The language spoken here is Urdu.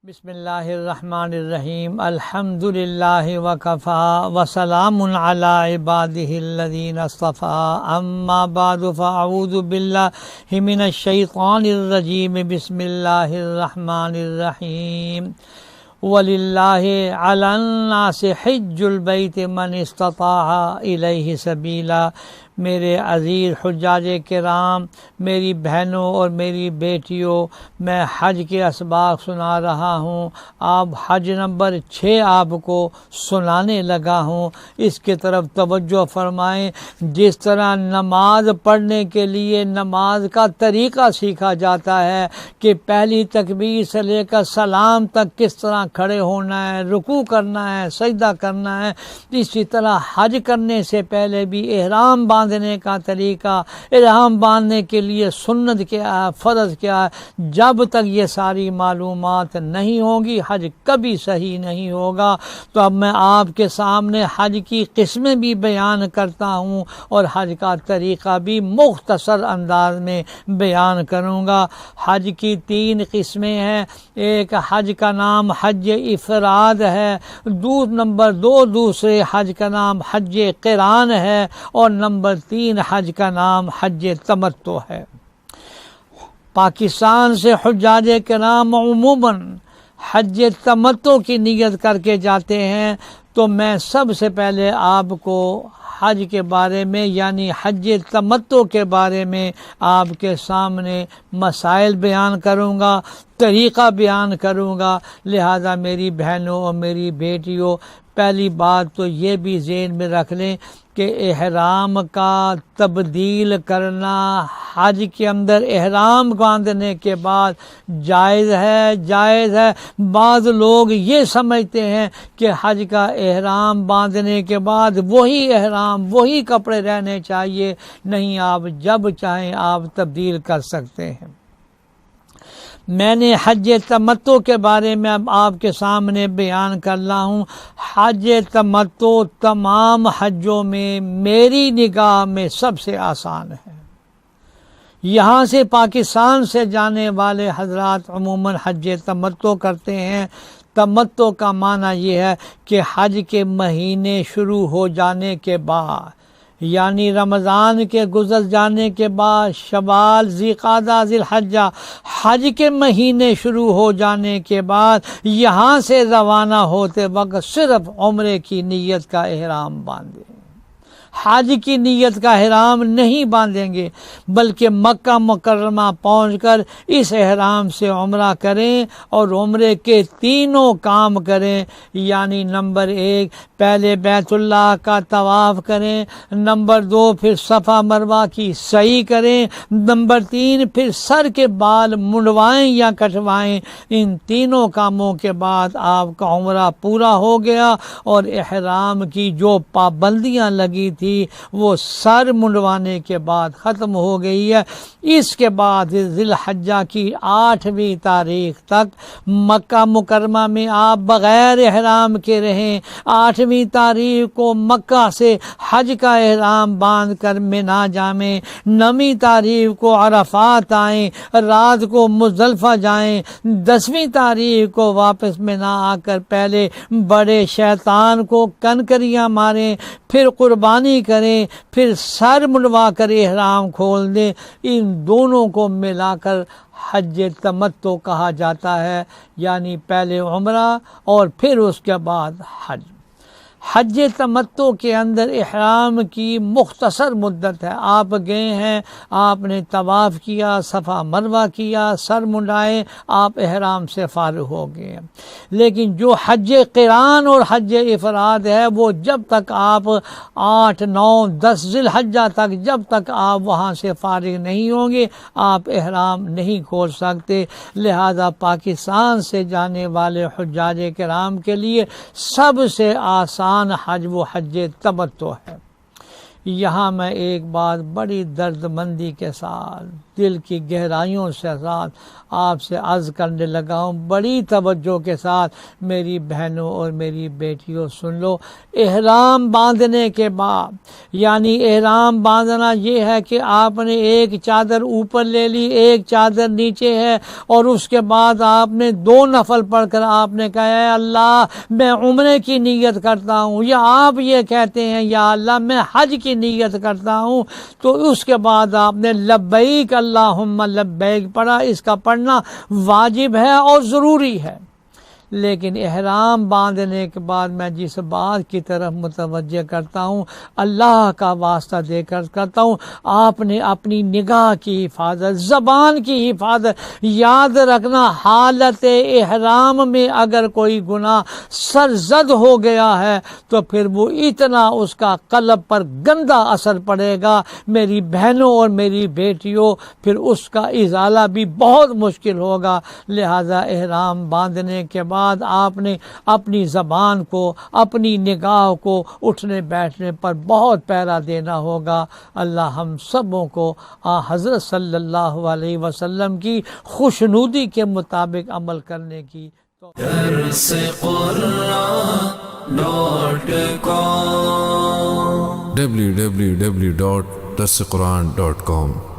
بسم اللہ الرحمن الرحیم الحمد للہ وکفا وسلام علی عبادہ الذین اصطفیٰ اما بعد فاعوذ باللہ من الشیطان الرجیم بسم اللہ الرحمن الرحیم وَلِلَّهِ عَلَى النَّاسِ حِجُّ الْبَيْتِ مَنِ اسْتَطَاعَ إِلَيْهِ سَبِيلًا۔ میرے عزیز حجاج کرام، میری بہنوں اور میری بیٹیوں، میں حج کے اسباق سنا رہا ہوں۔ آپ حج نمبر 6 آپ کو سنانے لگا ہوں، اس کی طرف توجہ فرمائیں۔ جس طرح نماز پڑھنے کے لیے نماز کا طریقہ سیکھا جاتا ہے کہ پہلی تکبیر سے لے کر سلام تک کس طرح کھڑے ہونا ہے، رکوع کرنا ہے، سجدہ کرنا ہے، اسی طرح حج کرنے سے پہلے بھی احرام باندھنے کا طریقہ، احرام باندھنے کے لیے سنت کیا ہے، فرض کیا ہے، جب تک یہ ساری معلومات نہیں ہوں گی حج کبھی صحیح نہیں ہوگا۔ تو اب میں آپ کے سامنے حج کی قسمیں بھی بیان کرتا ہوں اور حج کا طریقہ بھی مختصر انداز میں بیان کروں گا۔ حج کی 3 قسمیں ہیں۔ ایک حج کا نام حج افراد ہے، نمبر 2 دوسرے حج کا نام حج قران ہے، اور نمبر 3 حج کا نام حج تمتع ہے۔ پاکستان سے حجاج کرام عموماً حج تمتع کی نیت کر کے جاتے ہیں، تو میں سب سے پہلے آپ کو حج کے بارے میں یعنی حج تمتع کے بارے میں آپ کے سامنے مسائل بیان کروں گا، طریقہ بیان کروں گا۔ لہذا میری بہنوں اور میری بیٹیوں، پہلی بات تو یہ بھی ذہن میں رکھ لیں کہ احرام کا تبدیل کرنا حج کے اندر احرام باندھنے کے بعد جائز ہے۔ بعض لوگ یہ سمجھتے ہیں کہ حج کا احرام باندھنے کے بعد وہی احرام وہی کپڑے رہنے چاہیے۔ نہیں، آپ جب چاہیں آپ تبدیل کر سکتے ہیں۔ میں نے حج تمتع کے بارے میں اب آپ کے سامنے بیان کر رہا ہوں۔ حج تمتع تمام حجوں میں میری نگاہ میں سب سے آسان ہے۔ یہاں سے پاکستان سے جانے والے حضرات عموماً حج تمتع کرتے ہیں۔ تمتع کا معنی یہ ہے کہ حج کے مہینے شروع ہو جانے کے بعد، یعنی رمضان کے گزر جانے کے بعد، شوال، ذوالقعدہ، ذی الحجہ، حج کے مہینے شروع ہو جانے کے بعد یہاں سے روانہ ہوتے وقت صرف عمرے کی نیت کا احرام باندھیں۔ حج کی نیت کا احرام نہیں باندھیں گے، بلکہ مکہ مکرمہ پہنچ کر اس احرام سے عمرہ کریں اور عمرے کے 3 کام کریں، یعنی نمبر 1 پہلے بیت اللہ کا طواف کریں، نمبر 2 پھر صفا مروہ کی سعی کریں، نمبر 3 پھر سر کے بال منڈوائیں یا کٹوائیں۔ ان 3 کاموں کے بعد آپ کا عمرہ پورا ہو گیا اور احرام کی جو پابندیاں لگی تھی وہ سر منڈوانے کے بعد ختم ہو گئی ہے۔ اس کے بعد ذی الحجہ کی 8ویں تاریخ تک مکہ مکرمہ میں آپ بغیر احرام کے رہیں۔ 8ویں تاریخ کو مکہ سے حج کا احرام باندھ کر مینا جائیں، 9ویں تاریخ کو عرفات آئیں، رات کو مزدلفہ جائیں، 10ویں تاریخ کو واپس مینا آ کر پہلے بڑے شیطان کو کنکریاں ماریں، پھر قربانی کریں، پھر سر منڈوا کر احرام کھول دیں۔ ان دونوں کو ملا کر حج تمتع کہا جاتا ہے، یعنی پہلے عمرہ اور پھر اس کے بعد حج۔ حج تمتع کے اندر احرام کی مختصر مدت ہے۔ آپ گئے ہیں، آپ نے طواف کیا، صفا مروہ کیا، سر منڈائے، آپ احرام سے فارغ ہو گئے۔ لیکن جو حج قران اور حج افراد ہے وہ جب تک آپ 8، 9، 10 ذی الحجہ تک جب تک آپ وہاں سے فارغ نہیں ہوں گے آپ احرام نہیں کھول سکتے۔ لہذا پاکستان سے جانے والے حجاج کرام کے لیے سب سے آسان حج وہ حج تمتع ہے۔ یہاں میں ایک بات بڑی درد مندی کے ساتھ دل کی گہرائیوں سے ساتھ آپ سے عرض کرنے لگا ہوں، بڑی توجہ کے ساتھ میری بہنوں اور میری بیٹیوں سن لو۔ احرام باندھنے کے بعد، یعنی احرام باندھنا یہ ہے کہ آپ نے ایک چادر اوپر لے لی، ایک چادر نیچے ہے، اور اس کے بعد آپ نے 2 نفل پڑھ کر آپ نے کہا اے اللہ میں عمرے کی نیت کرتا ہوں، یا آپ یہ کہتے ہیں یا اللہ میں حج کی نیت کرتا ہوں، تو اس کے بعد آپ نے لبیک اللہم لبیک پڑھا۔ اس کا پڑھنا واجب ہے اور ضروری ہے، لیکن احرام باندھنے کے بعد میں جس بات کی طرف متوجہ کرتا ہوں، اللہ کا واسطہ دے کر کرتا ہوں، آپ نے اپنی نگاہ کی حفاظت، زبان کی حفاظت، یاد رکھنا حالت احرام میں اگر کوئی گناہ سرزد ہو گیا ہے تو پھر وہ اتنا اس کا قلب پر گندا اثر پڑے گا میری بہنوں اور میری بیٹیوں، پھر اس کا ازالہ بھی بہت مشکل ہوگا۔ لہذا احرام باندھنے کے بعد آپ نے اپنی زبان کو، اپنی نگاہ کو اٹھنے بیٹھنے پر بہت پہرا دینا ہوگا۔ اللہ ہم سبوں کو حضرت صلی اللہ علیہ وسلم کی خوشنودی کے مطابق عمل کرنے کی www.darsequran.com